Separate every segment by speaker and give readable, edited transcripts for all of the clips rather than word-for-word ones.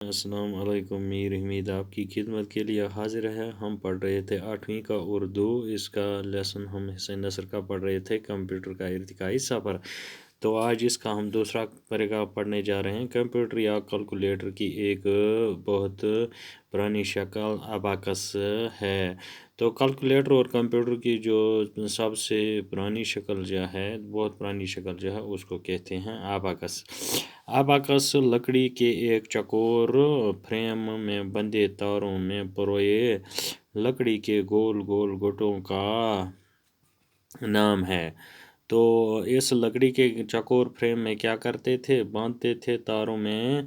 Speaker 1: السلام علیکم، میر حمید آپ کی خدمت کے لیے حاضر ہے۔ ہم پڑھ رہے تھے 8ویں کا اردو، اس کا لیسن ہم حسین نثر کا پڑھ رہے تھے، کمپیوٹر کا ارتقائی سفر۔ تو آج اس کا ہم دوسرا پیراگراف پڑھنے جا رہے ہیں۔ کمپیوٹر یا کیلکولیٹر کی ایک بہت پرانی شکل اباکس ہے۔ تو کیلکولیٹر اور کمپیوٹر کی جو سب سے پرانی شکل جو ہے، بہت پرانی شکل جو ہے، اس کو کہتے ہیں اباکس۔ اباکس لکڑی کے ایک چکور فریم میں بندے تاروں میں پروئے لکڑی کے گول گول گٹوں کا نام ہے۔ تو اس لکڑی کے چکور فریم میں کیا کرتے تھے؟ باندھتے تھے تاروں میں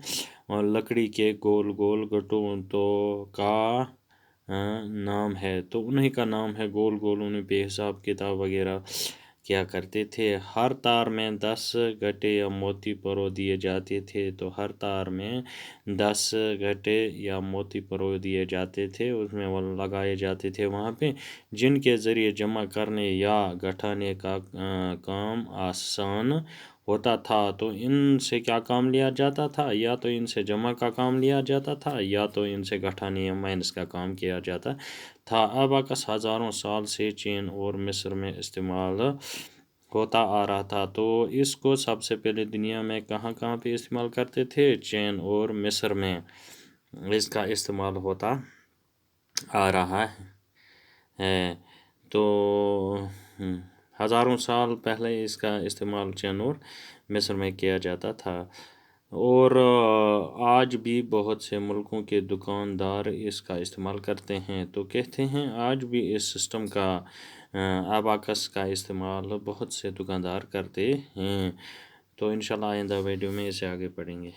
Speaker 1: لکڑی کے گول گول گٹوں کا نام ہے۔ تو انہی کا نام ہے گول گول، انہیں پہ حساب کتاب وغیرہ کیا کرتے تھے۔ ہر تار میں 10 گٹے یا موتی پرو دیے جاتے تھے۔ تو ہر تار میں 10 گٹے یا موتی پرو دیے جاتے تھے، اس میں وہ لگائے جاتے تھے وہاں پہ، جن کے ذریعے جمع کرنے یا گھٹانے کا کام آسان ہوتا تھا۔ تو ان سے کیا کام لیا جاتا تھا؟ یا تو ان سے جمع کا کام لیا جاتا تھا، یا تو ان سے گھٹانے یا مائنس کا کام کیا جاتا تھا۔ اباکس ہزاروں سال سے چین اور مصر میں استعمال ہوتا آ رہا تھا۔ تو اس کو سب سے پہلے دنیا میں کہاں کہاں پہ استعمال کرتے تھے؟ چین اور مصر میں اس کا استعمال ہوتا آ رہا ہے۔ تو ہزاروں سال پہلے اس کا استعمال چین اور مصر میں کیا جاتا تھا، اور آج بھی بہت سے ملکوں کے دکاندار اس کا استعمال کرتے ہیں۔ تو کہتے ہیں آج بھی اس سسٹم کا، اباکس کا استعمال بہت سے دکاندار کرتے ہیں۔ تو انشاءاللہ آئندہ ویڈیو میں اسے آگے پڑھیں گے۔